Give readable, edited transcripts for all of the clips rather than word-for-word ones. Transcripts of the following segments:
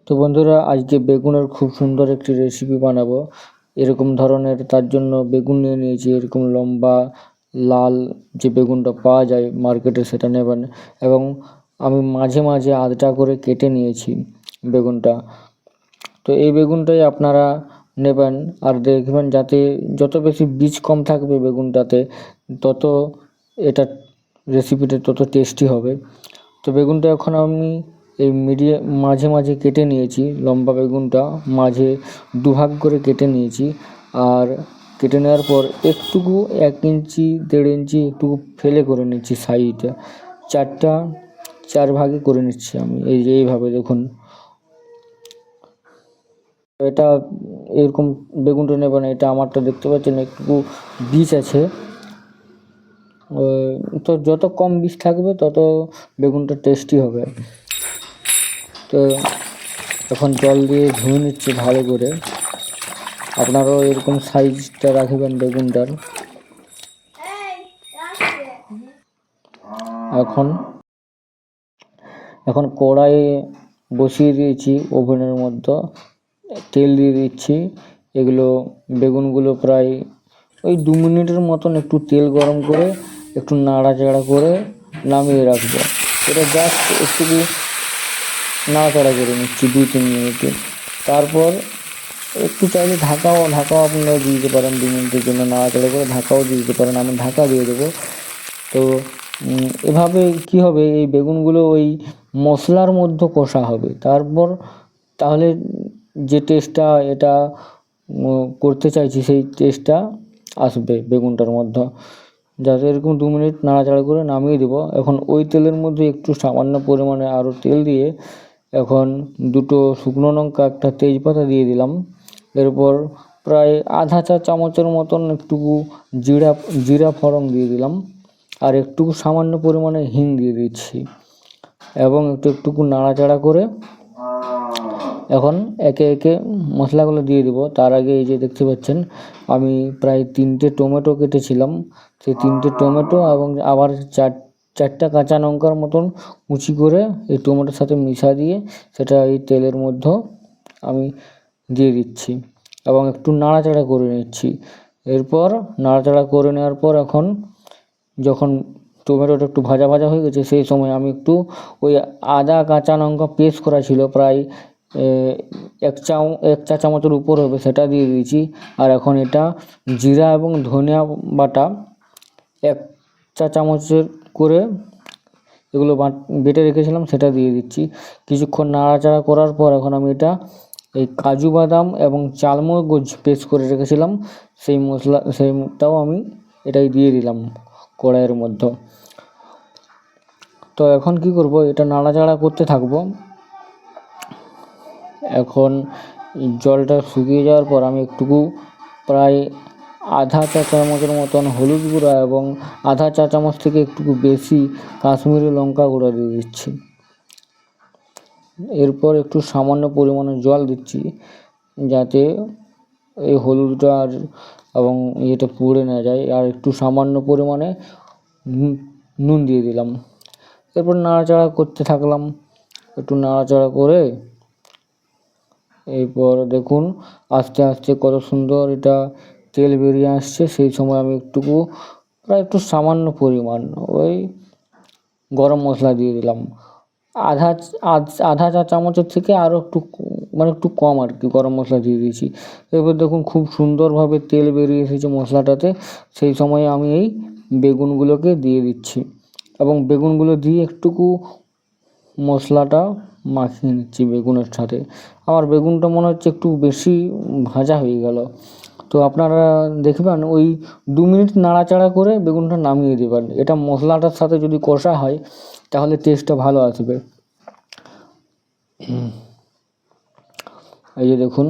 তো বন্ধুরা, আজকে বেগুনের খুব সুন্দর একটি রেসিপি বানাবো। এরকম ধরনের তার জন্য বেগুন নিয়ে নিয়েছি। এরকম লম্বা লাল যে বেগুনটা পাওয়া যায় মার্কেটে সেটা নেবেন। এবং আমি মাঝে মাঝে আধটা করে কেটে নিয়েছি বেগুনটা। তো এই বেগুনটাই আপনারা নেবেন, আর দেখবেন যাতে যত বেশি বীজ কম থাকবে বেগুনটাতে, তত এটা রেসিপিটা তত টেস্টি হবে। তো বেগুনটা এখন আমি এই মাঝে মাঝে কেটে নিয়েছি। লম্বা বেগুনটা মাঝে দুভাগ করে কেটে নিয়েছি। আর কেটে নেওয়ার পর একটুকু 1 ইঞ্চি 1.5 ইঞ্চি একটু ফেলে করে নিচ্ছি সাইডে। চার ভাগে করে নিচ্ছি আমি, এই যে এইভাবে দেখুন। এটা এরকম বেগুনটা নেবেন। এটা আমারটা দেখতে পাচ্ছেন একটু বীজ আছে। তো যত কম বীজ থাকবে তত বেগুনটা টেস্টি হবে। তো এখন জল দিয়ে ধুয়ে নিচ্ছি ভালো করে। আপনারাও এরকম সাইজটা রাখবেন বেগুনটার। এখন কড়াই বসিয়ে দিয়েছি, ওভেনের মধ্যে তেল দিয়ে দিচ্ছি। এগুলো বেগুনগুলো প্রায় ওই 2 মিনিটের মতন একটু তেল গরম করে একটু নাড়াচাড়া করে নামিয়ে রাখবো। এটা জাস্ট একটু নাড়াচাড়া করে নিচ্ছি 2-3 মিনিটে। তারপর একটু চাইলে ঢাকাও আপনারা দিয়ে দিতে পারেন। 2 মিনিটের জন্য নাড়াচাড়া করে ঢাকাও দিয়ে দিতে পারেন। আমি ঢাকা দিয়ে দেবো। তো এভাবে কি হবে, এই বেগুনগুলো ওই মশলার মধ্যে কষা হবে। তারপর তাহলে যে টেস্টটা এটা করতে চাইছি সেই টেস্টটা আসবে বেগুনটার মধ্যে। যাতে এরকম 2 মিনিট নাড়াচাড়া করে নামিয়ে দেবো। এখন ওই তেলের মধ্যে একটু সামান্য পরিমাণে আরও তেল দিয়ে এখন 2টো শুকনো লঙ্কা, একটা তেজপাতা দিয়ে দিলাম। এরপর প্রায় আধা চা চামচের মতন একটুকু জিরা ফোড়ন দিয়ে দিলাম। আর একটুকু সামান্য পরিমাণে হিং দিয়ে দিচ্ছি এবং একটুকু নাড়াচাড়া করে এখন একে একে মশলাগুলো দিয়ে দিব। তার আগে এই যে দেখতে পাচ্ছেন আমি প্রায় 3টে টমেটো কেটেছিলাম। সেই 3টে টমেটো এবং আবার 4টা কাঁচা লঙ্কার মতন কুচি করে এই টমেটোর সাথে মিশা দিয়ে সেটা এই তেলের মধ্যে আমি দিয়ে দিচ্ছি এবং একটু নাড়াচাড়া করে নিচ্ছি। এরপর নাড়াচাড়া করে নেওয়ার পর এখন যখন টমেটোটা একটু ভাজা ভাজা হয়ে গেছে, সেই সময় আমি একটু ওই আদা কাঁচা লঙ্কা পেস্ট করা ছিল প্রায় 1 চা চামচের উপর হবে, সেটা দিয়ে দিয়েছি। আর এখন এটা জিরা এবং ধনিয়া বাটা 1 চা চামচের করে এগুলো বেটে রেখেছিলাম সেটা দিয়ে দিচ্ছি। কিছুক্ষণ নাড়াচাড়া করার পর এখন আমি এটা এই কাজু বাদাম এবং চালমগজ পেস্ট করে রেখেছিলাম সেইটাও আমি এটাই দিয়ে দিলাম কড়াইয়ের মধ্যে। তো এখন কি করব, এটা নাড়াচাড়া করতে থাকবো। এখন জলটা শুকিয়ে যাওয়ার পর আমি একটুকু প্রায় আধা চা চামচের মতন হলুদ গুঁড়া এবং আধা চা চামচ থেকে একটু বেশি কাশ্মীরি লঙ্কা গুঁড়া দিয়ে দিচ্ছি। এরপর একটু সামান্য পরিমাণে জল দিচ্ছি যাতে এই হলুদটা আর এবং ইয়েটা পুড়ে না যায়। আর একটু সামান্য পরিমাণে নুন দিয়ে দিলাম। এরপর নাড়াচাড়া করতে থাকলাম। একটু নাড়াচাড়া করে এরপর দেখুন আস্তে আস্তে কত সুন্দর এটা তেল বেরিয়ে আসছে। সেই সময় আমি প্রায় একটু সামান্য পরিমাণ ওই গরম মশলা দিয়ে দিলাম। আধা চা চামচের থেকে আরও একটু কম আর কি গরম মশলা দিয়ে দিয়েছি। এরপর দেখুন খুব সুন্দরভাবে তেল বেরিয়ে এসেছে মশলাটাতে। সেই সময় আমি এই বেগুনগুলোকে দিয়ে দিচ্ছি এবং বেগুনগুলো দিয়ে মশলাটা মাখিয়ে নিচ্ছি বেগুনের সাথে। আমার বেগুনটা মনে হচ্ছে একটু বেশি ভাজা হয়ে গেল। তো আপনারা দেখবেন ওই 2 মিনিট নাড়াচাড়া করে বেগুনটা নামিয়ে দেবেন। এটা মশলাটার সাথে যদি কষা হয় তাহলে টেস্টটা ভালো আসবে। এই যে দেখুন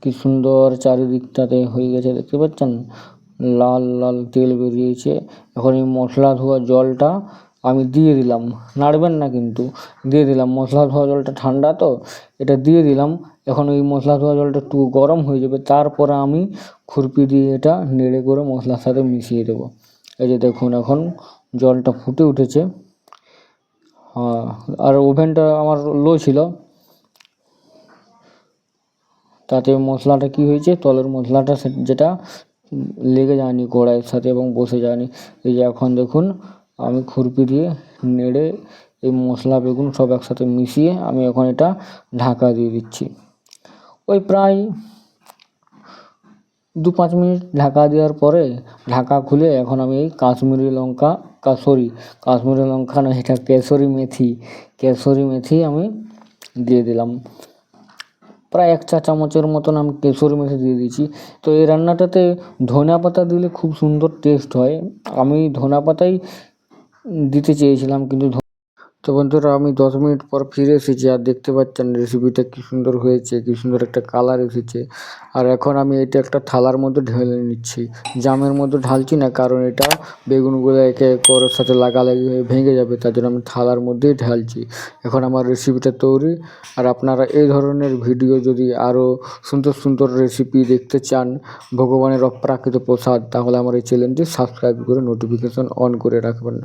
কি সুন্দর চারিদিকটাতে হয়ে গেছে, দেখতে পাচ্ছেন লাল লাল তেল বেরিয়েছে। এখন এই মশলা ধোয়া জলটা আমি দিয়ে দিলাম, নাড়বেন না কিন্তু, দিয়ে দিলাম। মশলা ধোয়া জলটা ঠান্ডা তো, এটা দিয়ে দিলাম। এখন ওই মশলা ধোয়া জলটা একটু গরম হয়ে যাবে, তারপরে আমি খুরপি দিয়ে এটা নেড়ে করে মশলার সাথে মিশিয়ে দেবো। এই যে দেখুন এখন জলটা ফুটে উঠেছে। আর ওভেনটা আমার লো ছিল, তাতে মশলাটা কি হয়েছে, তলের মশলাটা যেটা লেগে যায়নি কড়াইয়ের সাথে এবং বসে যায়নি। এই যে এখন দেখুন আমি খুরপি দিয়ে নেড়ে এই মশলা বেগুন সব একসাথে মিশিয়ে আমি এখন এটা ঢাকা দিয়ে দিচ্ছি। ওই প্রায় 2-5 মিনিট ঢাকা দেওয়ার পরে ঢাকা খুলে এখন আমি এই কাশ্মীরি লঙ্কা কাশ্মীরি লঙ্কা না, এটা কেশরি মেথি আমি দিয়ে দিলাম। প্রায় 1 চা চামচের মতন আমি কেশরি মেথি দিয়ে দিয়েছি। তো এই রান্নাটাতে ধনিয়া পাতা দিলে খুব সুন্দর টেস্ট হয়। আমি ধনিয়া পাতাই দিতে চেয়েছিলাম, কিন্তু তো বন্ধুরা আমি 10 মিনিট পর ফিরে এসেছি, আর দেখতে পাচ্ছেন রেসিপিটা কী সুন্দর হয়েছে, কী সুন্দর একটা কালার এসেছে। আর এখন আমি এটা একটা থালার মধ্যে ঢেলে নিচ্ছি, জামের মধ্যে ঢালছি না, কারণ এটা বেগুনগুলো একে একের সাথে লাগালাগি হয়ে ভেঙে যাবে, তার জন্য আমি থালার মধ্যেই ঢালছি। এখন আমার রেসিপিটা তৈরি। আর আপনারা এই ধরনের ভিডিও যদি আরও সুন্দর সুন্দর রেসিপি দেখতে চান, ভগবানের অপ্রাকৃত প্রসাদ, তাহলে আমার এই চ্যানেলটি সাবস্ক্রাইব করে নোটিফিকেশন অন করে রাখবেন।